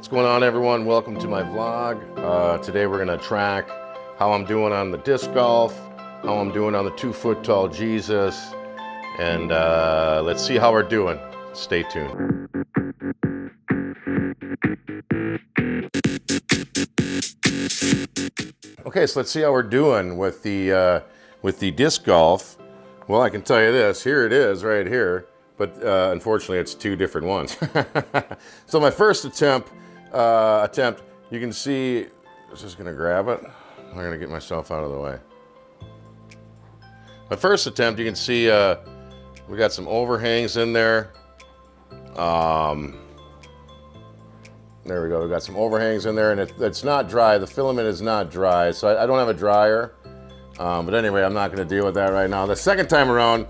What's going on, everyone? Welcome to my vlog. Today we're gonna track how I'm doing on the disc golf, how I'm doing on the 2-foot tall Jesus, and let's see how we're doing. Stay tuned. Okay, so let's see how we're doing with the disc golf. Well, I can tell you this, here it is right here, but unfortunately it's two different ones. So my first attempt, you can see, I was just gonna grab it. I'm gonna get myself out of the way. My first attempt, you can see we got some overhangs in there. There we go, we got some overhangs in there, and it's not dry. The filament is not dry, so I don't have a dryer. But anyway, I'm not gonna deal with that right now. The second time around,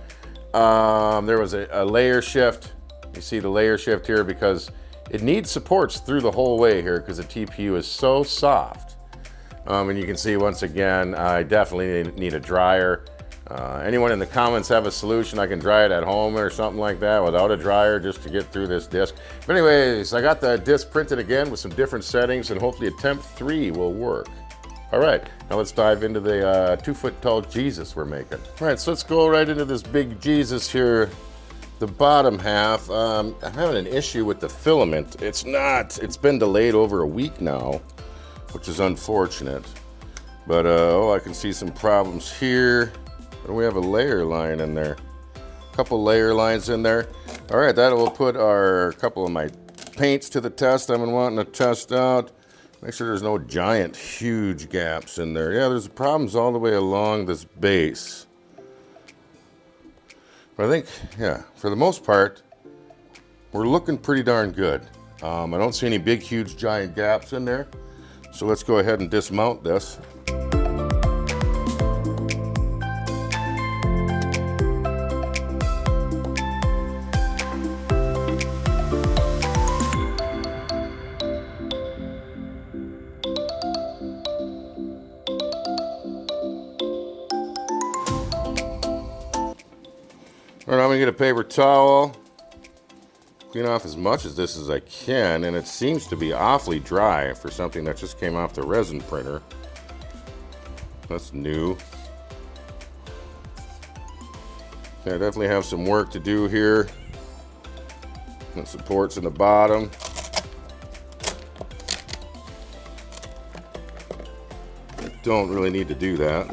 there was a layer shift. You see the layer shift here because it needs supports through the whole way here because the TPU is so soft. And you can see once again, I definitely need a dryer. Anyone in the comments have a solution? I can dry it at home or something like that without a dryer just to get through this disc. But anyways, I got the disc printed again with some different settings, and hopefully attempt 3 will work. All right, now let's dive into the 2-foot tall Jesus we're making. All right, so let's go right into this big Jesus here. The bottom half, I'm having an issue with the filament. It's been delayed over a week now, which is unfortunate. But I can see some problems here. We have a layer line in there. A couple layer lines in there. All right, that will put a couple of my paints to the test I've been wanting to test out. Make sure there's no giant, huge gaps in there. Yeah, there's problems all the way along this base. But I think, yeah, for the most part, we're looking pretty darn good. I don't see any big, huge, giant gaps in there. So let's go ahead and dismount this. All right, I'm gonna get a paper towel, clean off as much of this as I can, and it seems to be awfully dry for something that just came off the resin printer. That's new. Okay, I definitely have some work to do here. The supports in the bottom. I don't really need to do that.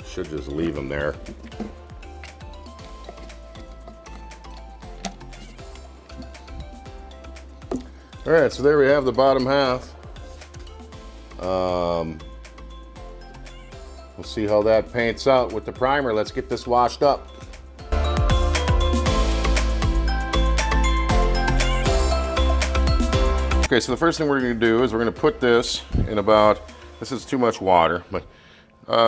Should just leave them there. All right, so there we have the bottom half. We'll see how that paints out with the primer. Let's get this washed up. Okay, so the first thing we're gonna do is we're gonna put this in this is too much water, but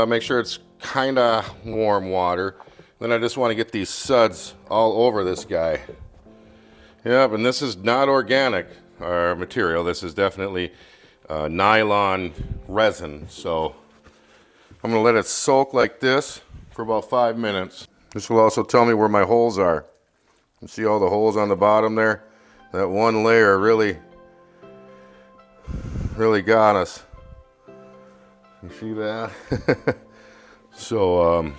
make sure it's kinda warm water. Then I just wanna get these suds all over this guy. Yep, and this is not organic material. This is definitely nylon resin. So I'm gonna let it soak like this for about 5 minutes. This will also tell me where my holes are. You see all the holes on the bottom there? That one layer really got us. You see that? So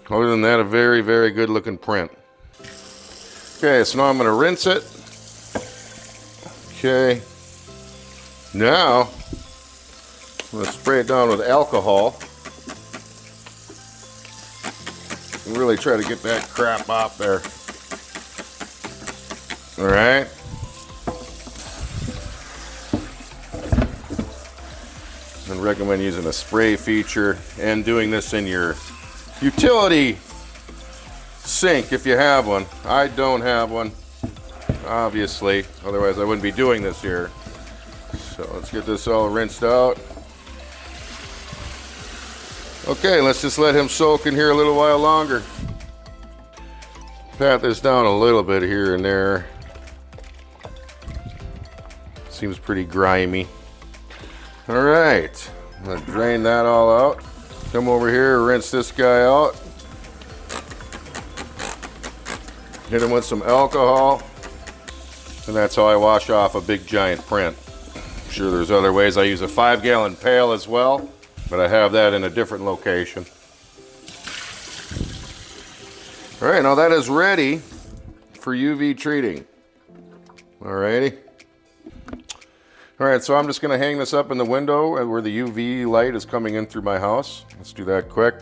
other than that, a very, very good looking print. Okay, so now I'm gonna rinse it. Okay, now I'm going to spray it down with alcohol and really try to get that crap off there. All right. I recommend using a spray feature and doing this in your utility sink if you have one. I don't have one, obviously, otherwise I wouldn't be doing this here. So let's get this all rinsed out. Okay, let's just let him soak in here a little while longer. Pat this down a little bit here and there. Seems pretty grimy. All right, I'm gonna drain that all out. Come over here, rinse this guy out. Hit him with some alcohol. And that's how I wash off a big giant print. I'm sure there's other ways. I use a 5-gallon pail as well, but I have that in a different location. All right, now that is ready for UV treating. Alrighty. All right, so I'm just gonna hang this up in the window where the UV light is coming in through my house. Let's do that quick.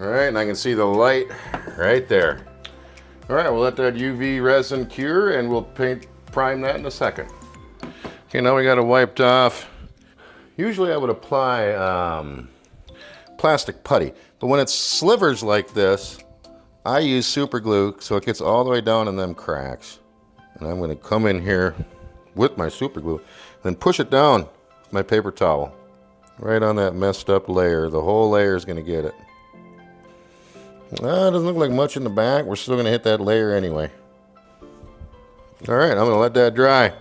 All right, and I can see the light right there. All right, we'll let that UV resin cure and we'll prime that in a second. Okay, now we got it wiped off. Usually I would apply plastic putty, but when it's slivers like this, I use super glue so it gets all the way down in them cracks. And I'm gonna come in here with my super glue, then push it down with my paper towel. Right on that messed up layer. The whole layer is gonna get it. It doesn't look like much in the back. We're still gonna hit that layer anyway. All right, I'm gonna let that dry.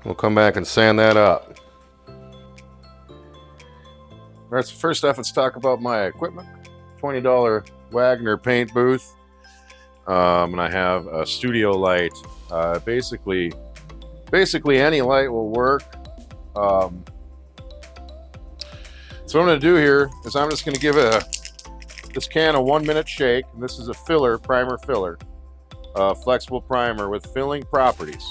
We'll come back and sand that up. All right, so first off, let's talk about my equipment. $20 Wagner paint booth. And I have a studio light. Basically any light will work. So what I'm gonna do here is I'm just gonna give this can a 1-minute shake. And this is a filler, primer filler. Flexible primer with filling properties.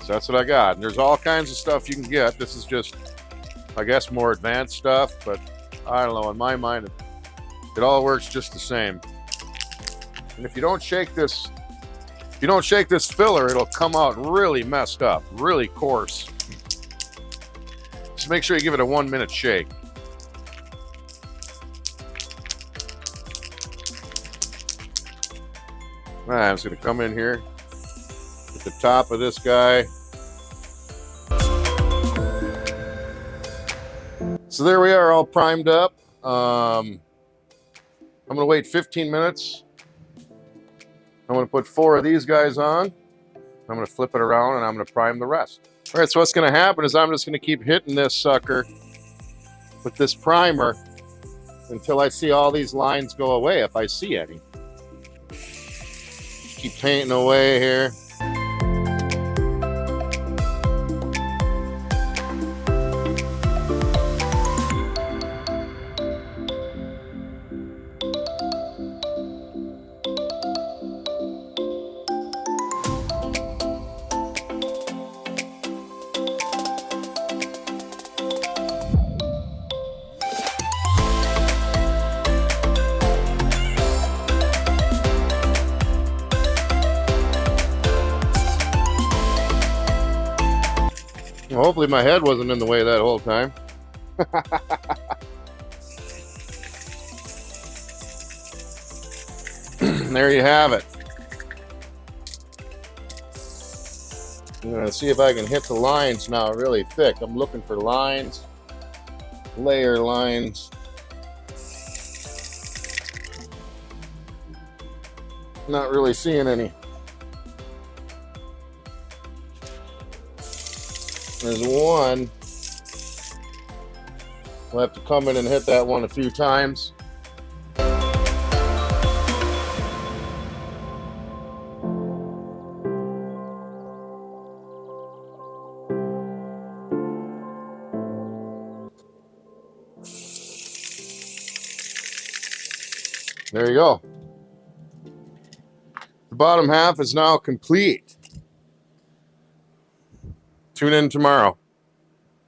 So that's what I got. And there's all kinds of stuff you can get. This is just, I guess, more advanced stuff, but I don't know, in my mind, it all works just the same. And if you don't shake this filler, it'll come out really messed up, really coarse. Just make sure you give it a 1-minute shake. All right, I'm just gonna come in here at the top of this guy. So there we are, all primed up. I'm gonna wait 15 minutes. I'm gonna put 4 of these guys on. I'm gonna flip it around and I'm gonna prime the rest. All right, so what's gonna happen is I'm just gonna keep hitting this sucker with this primer until I see all these lines go away, if I see any. Keep painting away here. Well, hopefully my head wasn't in the way that whole time. There you have it. I'm gonna see if I can hit the lines now really thick. I'm looking for lines, layer lines. Not really seeing any. There's one. We'll have to come in and hit that one a few times. There you go. The bottom half is now complete. Tune in tomorrow.